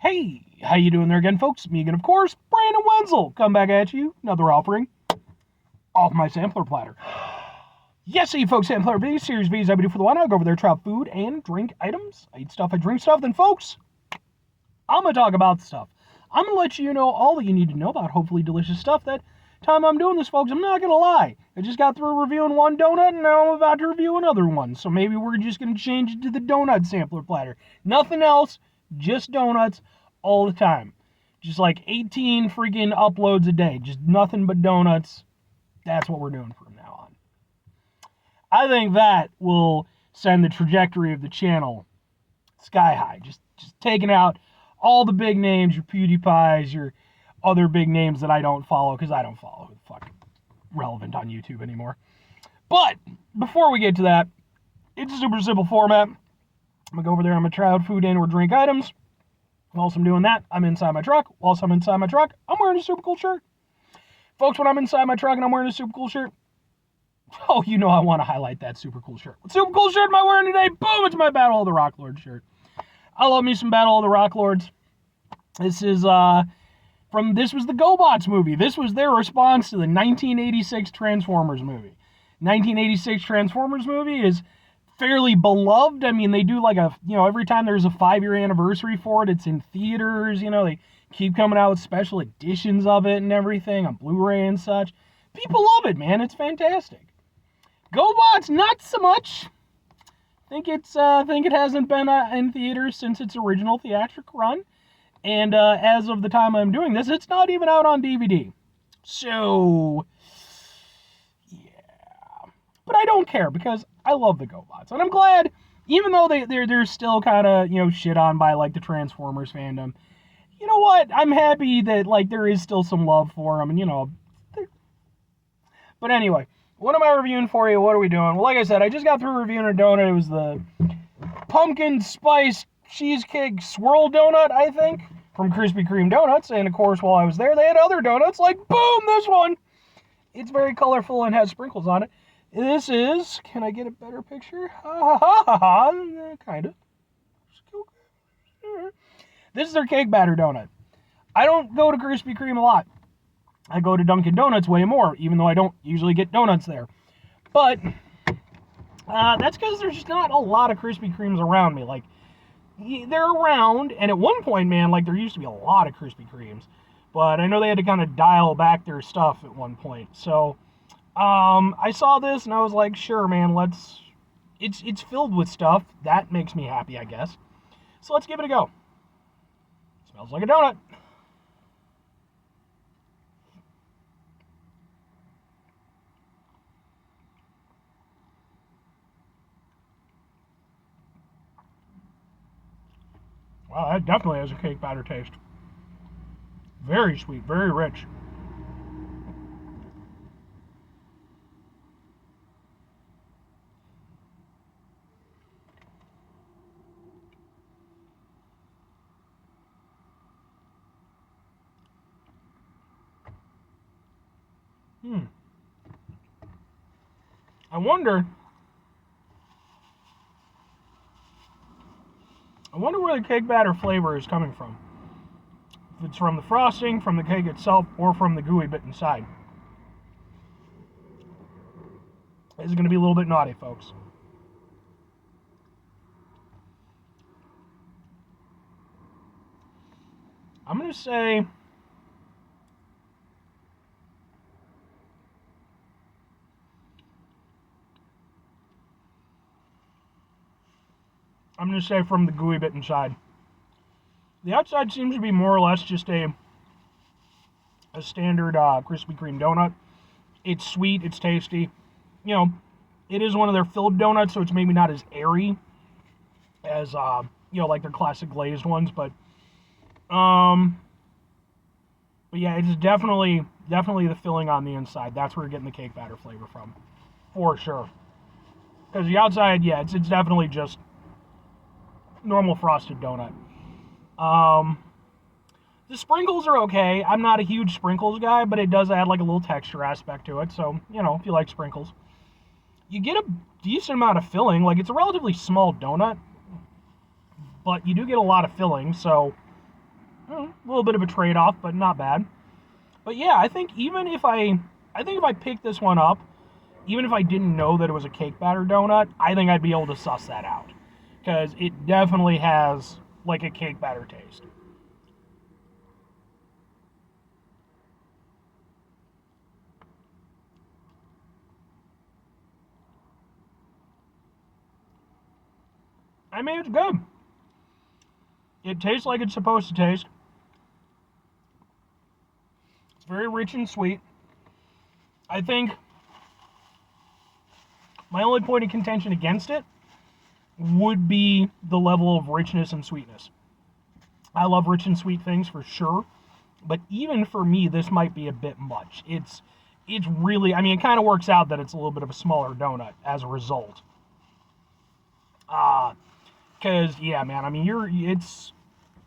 Hey, how you doing there again, folks? Me again, of course, Brandon Wenzel. Come back at you, another offering off my sampler platter. Yes, you folks, sampler V, Series V is I do for the one. I go over there, try food and drink items. I eat stuff, I drink stuff. Then, folks, I'm going to talk about stuff. I'm going to let you know all that you need to know about hopefully delicious stuff. That time I'm doing this, folks, I'm not going to lie. I just got through reviewing one donut, and now I'm about to review another one. So maybe we're just going to change it to the donut sampler platter. Nothing else, just donuts all the time. Just like 18 freaking uploads a day. Just nothing but donuts. That's what we're doing from now on. I think that will send the trajectory of the channel sky high. Just taking out all the big names, your PewDiePies, your other big names that I don't follow, because I don't follow who the fuck relevant on YouTube anymore. But before we get to that, it's a super simple format. I'm going to go over there, I'm going to try out food and or drink items. Whilst I'm doing that, I'm inside my truck. Whilst I'm inside my truck, I'm wearing a super cool shirt. Folks, when I'm inside my truck and I'm wearing a super cool shirt, oh, you know I want to highlight that super cool shirt. What super cool shirt am I wearing today? Boom, it's my Battle of the Rock Lords shirt. I love me some Battle of the Rock Lords. This is, this was the GoBots movie. This was their response to the 1986 Transformers movie. 1986 Transformers movie is fairly beloved. I mean, they do like every time there's a 5-year anniversary for it, it's in theaters, they keep coming out with special editions of it and everything on Blu-ray and such. People love it, man. It's fantastic. GoBots, not so much. Think it hasn't been in theaters since its original theatrical run. And as of the time I'm doing this, it's not even out on DVD. So, yeah. But I don't care because I love the GoBots. And I'm glad, even though they're still kind of, shit on by, like, the Transformers fandom, you know what? I'm happy that, like, there is still some love for them. And, But anyway, what am I reviewing for you? What are we doing? Well, like I said, I just got through reviewing a donut. It was the pumpkin spice cheesecake swirl donut, I think, from Krispy Kreme Donuts. And, of course, while I was there, they had other donuts, like, boom, this one. It's very colorful and has sprinkles on it. This is, can I get a better picture? Ha ha ha ha, kind of. This is their cake batter donut. I don't go to Krispy Kreme a lot. I go to Dunkin' Donuts way more, even though I don't usually get donuts there. But that's because there's just not a lot of Krispy Kremes around me. Like, they're around, and at one point, man, like, there used to be a lot of Krispy Kremes. But I know they had to kind of dial back their stuff at one point. So, I saw this, and I was like, sure, man, it's filled with stuff. That makes me happy, I guess. So let's give it a go. Smells like a donut. Wow, that definitely has a cake batter taste. Very sweet, very rich. I wonder where the cake batter flavor is coming from. If it's from the frosting, from the cake itself, or from the gooey bit inside. This is going to be a little bit naughty, folks. I'm going to say from the gooey bit inside. The outside seems to be more or less just a standard Krispy Kreme donut. It's sweet, it's tasty. It is one of their filled donuts, so it's maybe not as airy as, like their classic glazed ones, but yeah, it's definitely the filling on the inside. That's where you're getting the cake batter flavor from, for sure. Because the outside, yeah, it's definitely just normal frosted donut. The sprinkles are okay. I'm not a huge sprinkles guy, but it does add like a little texture aspect to it. So, if you like sprinkles. You get a decent amount of filling. Like, it's a relatively small donut, but you do get a lot of filling. So, A little bit of a trade-off, but not bad. But yeah, I think if I picked this one up, even if I didn't know that it was a cake batter donut, I think I'd be able to suss that out. Because it definitely has like a cake batter taste. I mean, it's good. It tastes like it's supposed to taste. It's very rich and sweet. I think my only point of contention against it would be the level of richness and sweetness. I love rich and sweet things for sure, but even for me, this might be a bit much. It's really, I mean, it kind of works out that it's a little bit of a smaller donut as a result. Because yeah, man, I mean,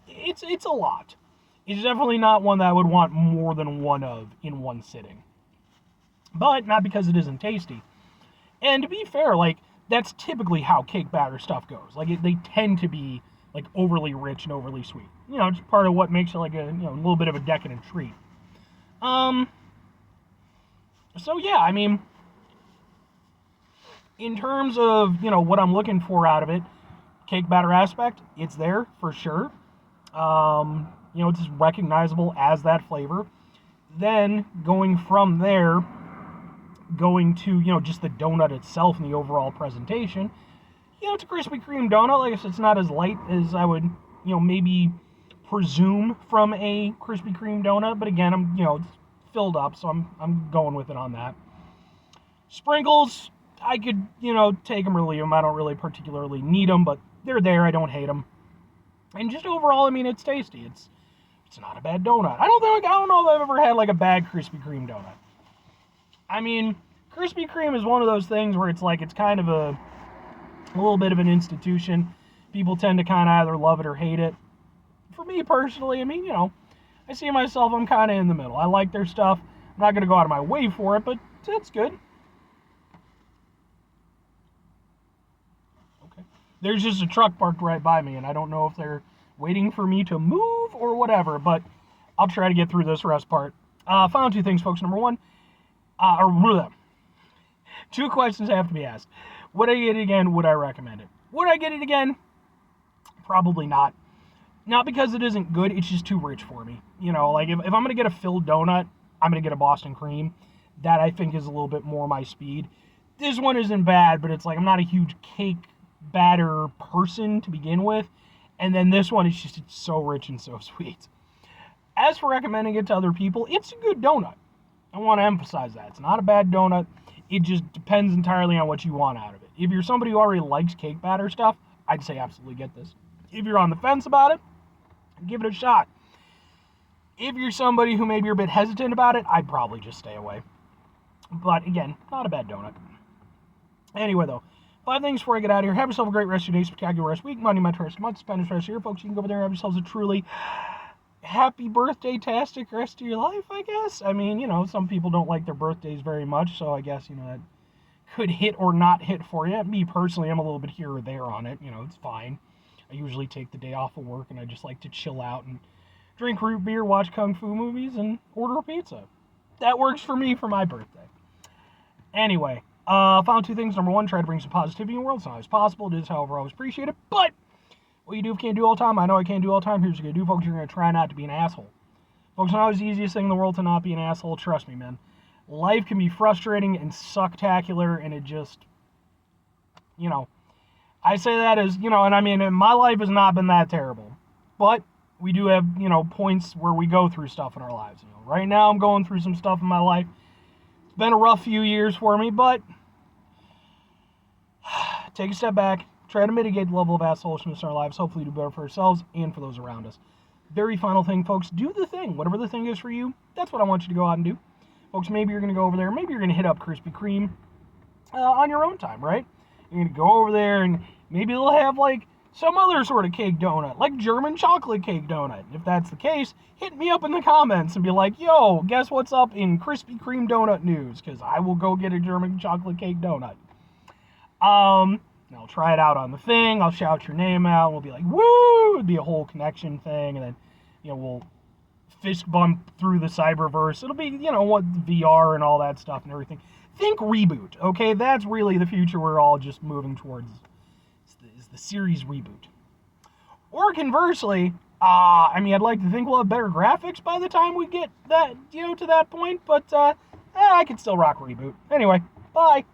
it's a lot. It's definitely not one that I would want more than one of in one sitting. But not because it isn't tasty. And to be fair, like, that's typically how cake batter stuff goes. Like, they tend to be, like, overly rich and overly sweet. You know, it's part of what makes it, like, a little bit of a decadent treat. So, yeah, I mean, in terms of, what I'm looking for out of it, cake batter aspect, it's there for sure. It's just recognizable as that flavor. Then, going from there, going to, just the donut itself and the overall presentation, it's a Krispy Kreme donut. Like I said, it's not as light as I would, maybe presume from a Krispy Kreme donut. But again, it's filled up, so I'm going with it on that. Sprinkles, I could, take them or leave them. I don't really particularly need them, but they're there. I don't hate them. And just overall, I mean, it's tasty. It's not a bad donut. I don't know if I've ever had like a bad Krispy Kreme donut. I mean, Krispy Kreme is one of those things where it's like it's kind of a little bit of an institution. People tend to kind of either love it or hate it. For me personally, I mean, I see myself, I'm kind of in the middle. I like their stuff. I'm not going to go out of my way for it, but it's good. Okay. There's just a truck parked right by me, and I don't know if they're waiting for me to move or whatever, but I'll try to get through this rest part. Found two things, folks. Number one, two questions have to be asked. Would I get it again? Would I recommend it? Would I get it again? Probably not. Not because it isn't good, it's just too rich for me. Like if I'm going to get a filled donut, I'm going to get a Boston cream. That I think is a little bit more my speed. This one isn't bad, but it's like I'm not a huge cake batter person to begin with. And then this one is just, it's so rich and so sweet. As for recommending it to other people, it's a good donut. I want to emphasize that. It's not a bad donut. It just depends entirely on what you want out of it. If you're somebody who already likes cake batter stuff, I'd say absolutely get this. If you're on the fence about it, give it a shot. If you're somebody who maybe you're a bit hesitant about it, I'd probably just stay away. But again, not a bad donut. Anyway, though, 5 things before I get out of here. Have yourself a great rest of your day, spectacular rest week, Monday, my rest month, spend the rest of your folks. You can go over there and have yourselves a truly happy birthday-tastic rest of your life, I guess. I mean, some people don't like their birthdays very much, so I guess, that could hit or not hit for you. Me, personally, I'm a little bit here or there on it. It's fine. I usually take the day off of work, and I just like to chill out and drink root beer, watch kung fu movies, and order a pizza. That works for me for my birthday. Anyway, found 2 things. Number 1, try to bring some positivity in the world. It's not always possible. It is, however, always appreciated. But what you do if you can't do all the time, I know I can't do all the time. Here's what you're going to do, folks. You're going to try not to be an asshole. Folks, it's not always the easiest thing in the world to not be an asshole. Trust me, man. Life can be frustrating and sucktacular, and it just, I say that as, and I mean, my life has not been that terrible. But we do have, points where we go through stuff in our lives. Right now I'm going through some stuff in my life. It's been a rough few years for me, but take a step back. Try to mitigate the level of assholishness in our lives. Hopefully do better for ourselves and for those around us. Very final thing, folks. Do the thing. Whatever the thing is for you, that's what I want you to go out and do. Folks, maybe you're going to go over there. Maybe you're going to hit up Krispy Kreme on your own time, right? You're going to go over there and maybe they'll have like some other sort of cake donut, like German chocolate cake donut. If that's the case, hit me up in the comments and be like, yo, guess what's up in Krispy Kreme donut news? Because I will go get a German chocolate cake donut. I'll try it out on the thing. I'll shout your name out. We'll be like, woo! It'll be a whole connection thing. And then we'll fist bump through the cyberverse. It'll be, what VR and all that stuff and everything. Think reboot, okay? That's really the future we're all just moving towards, is the series reboot. Or conversely, I'd like to think we'll have better graphics by the time we get that, to that point, but I can still rock reboot. Anyway, bye.